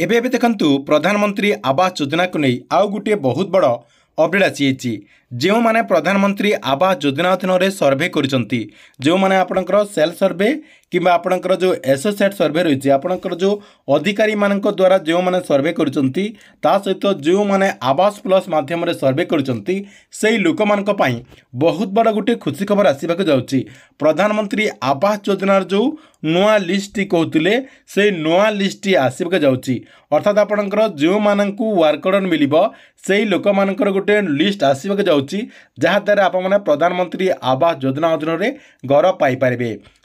एबे एबे देखंतु प्रधानमंत्री आवास योजना को नहीं आउ गोटे बहुत बड़ अपडेट आसी जो माने प्रधानमंत्री आवास योजना अधीन सर्वे करछंती जो माने आपणकर सेल्फ सर्वे किंबा आपणकर जो एसोसिएट सर्वे रही आपणकर जो अधिकारी मानक द्वारा जो माने सर्वे करछंती ता सहित जो माने आवास प्लस माध्यम रे सर्वे करछंती सेही लोक मानक पई बहुत बड़ गोटे खुशी खबर आसीबाक जाउची। प्रधानमंत्री आवास योजनार जो नुआ लिस्ट कहते से नुआ लिस्ट आसबाक जाउची अर्थात आपणकर जो मानकू वर्क ऑर्डर मिलिबो सेही लोक मानकर गोटे लिस्ट आसबाक जाउची जहाद्वारा आप प्रधानमंत्री आवास योजना अधीन में घर पाइपर।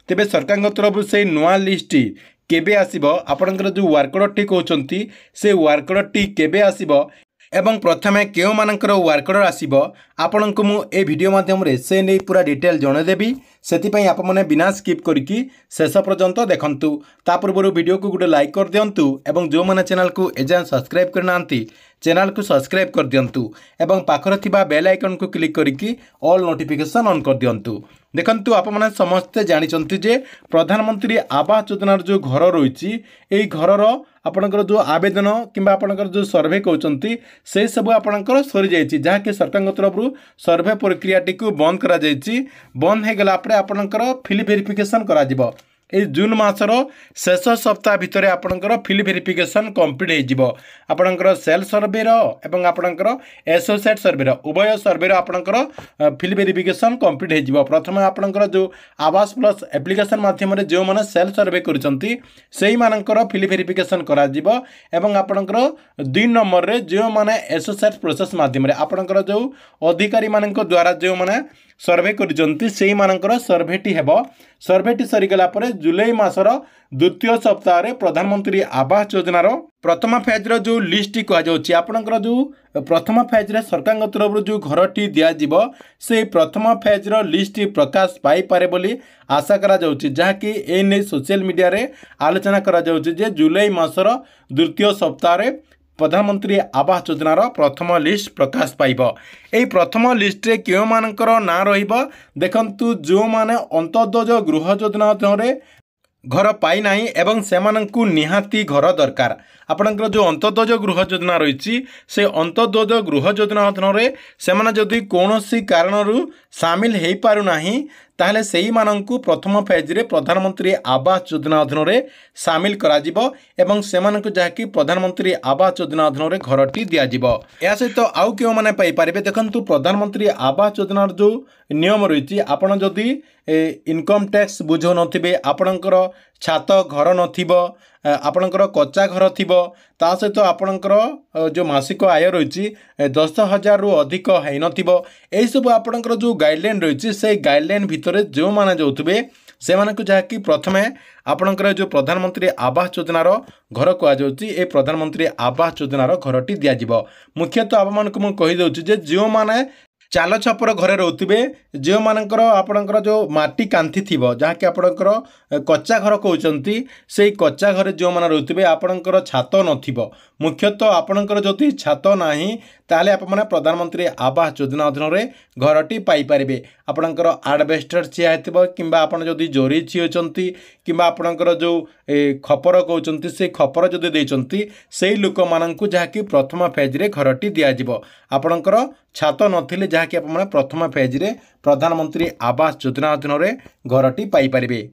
तेबे सरकार तरफ से नुआ लिस्ट केबे आसीबो आपणकर जो वर्क ऑर्डर टी कहउचंती से वर्क ऑर्डर टी केबे आसीबो एवं प्रथमे केउ मानकर वर्क ऑर्डर आसीबो आपनको मु ए वीडियो माध्यम रे से नै पूरा डिटेल जणे देबी सेति आप मने बिना स्किप करके शेष पर्यंत देखंतु। ता पूर्व वीडियो को गोटे लाइक कर दियंतु एवं जो माने चैनल को एजान सब्सक्राइब करनांती चैनल को सब्सक्राइब कर दियंतु एवं पाखर थिबा बेल आइकन को क्लिक करके ऑल नोटिफिकेशन ऑन कर दियंतु। देखंतु आप माने समस्त जानिचंती जे प्रधानमंत्री आवास योजनार जो घर रही एई घरर आपणकर जो आवेदन किंबा आपणकर जो सर्वे कहउचंती से सब आपणकर सरी जायछि जहा कि सरकार तरफ सर्वे प्रक्रिया टी को बंद करा जायछि। बंद हे गला परे आपणकर फिल वेरिफिकेशन करा जिवो ए जून मासर शेष सप्ताह भितर आपणकर फिल वेरिफिकेशन कंप्लीट हो जिवो। आपणकर सेल्फ सर्वे एवं आपणकर एसोसिएट सर्वे उभय सर्वे आपणकर फिल वेरिफिकेशन कंप्लीट हो जिवो। प्रथम आपणकर जो आवास प्लस एप्लिकेशन माध्यम रे जो माने सेल्फ सर्वे करचंती सेही मानकर फिल वेरिफिकेशन करा जिवो एवं आपणकर 2 नंबर रे जो माने एसोसिएट प्रोसेस माध्यम रे आपणकर जो अधिकारी मानक द्वारा जो माने सर्वे करचंती सेही मानकर सर्वेटी हेबो। सर्वेटी सरी गला परे जुलाई मासर द्वितीय सप्ताह रे प्रधानमंत्री आवास योजनार प्रथम फेज रो जो लिस्ट कह जाउची आपणकर जो प्रथम फेज रे सरकार तरफ जो घरटी दिया जिवो से प्रथम फेज रो लिस्ट प्रकाश पाई पारे बोली आशा करा जाउची जहा कि ए नै सोशल मीडिया रे आलोचना करा जाउची जे जुलाई मासर द्वितीय सप्ताह रे प्रधानमंत्री आवास योजनार प्रथम लिस्ट प्रकाश पाइब। एई प्रथम लिस्ट रे केउ मानकर ना रहिबो देखंतु जो माने अंत्योदय गृह योजना अधीन घर पाई नाही एवं सेमानंकु निहाती घर दरकार आपणकर जो अंत्योदय गृह योजना रही से अंत्योदय गृह योजना अधीन सेमाने जदि कौनसी कारणरू सामिल हो पारु नाही ताहले सेही मानंकु प्रथम फेज रे प्रधानमंत्री आवास योजना अधीन रे सामिल करा जिवो एवं सेमानंकु जाकी प्रधानमंत्री आवास योजना अधीन रे घरटी दिया जिवो। या सहित आउ केउ माने पाई पारिबे देखंतु प्रधानमंत्री आवास योजनार जो नियम रही आपण जदि इनकम टैक्स बुझो नथिबे आपणकर छात घर नथिबो आपणकर कच्चा घर थिबो ता सहित आपणकर जो मासिक आय रही 10,000 रु अधिक है नथिबो एही सब आपणकर जो गाइडलाइन रही से गाइडलाइन भितर जो माने जाउथबे से मानक जहाँकि प्रथमे आपणकर जो प्रधानमंत्री आवास योजनार घर कहुच्छी ए प्रधानमंत्री आवास योजनार घरटी दिज्व। मुख्यतः आप कही दूसरी जे जो माने चाल छपर घरे रोथे जो मानकर आपणकर जो माटी कांथी थी जहाँकि आपणकर कच्चा घर कहते से कच्चा घरे जो मैंने रोथे आपणकर छात न मुख्यतः आपणकर जदि छात नाही ताले आप माने प्रधानमंत्री आवास योजना अधीन रे घरटी पाई पारिबे। आपणकर आडबेस्टर छिया हेतिबो किंबा आपण जदि जोरी छियचंती किंबा आपणकर जो खपर कहउचंती से खपर जदि देइचंती सेही लोक माननकु जहाँकि प्रथम फेज रे घरटी दिया जिवो। आपणकर छात नथिले जहाँकि आप माने प्रथम फेज रे प्रधानमंत्री आवास योजना अधीन रे घरटी पाई पारिबे।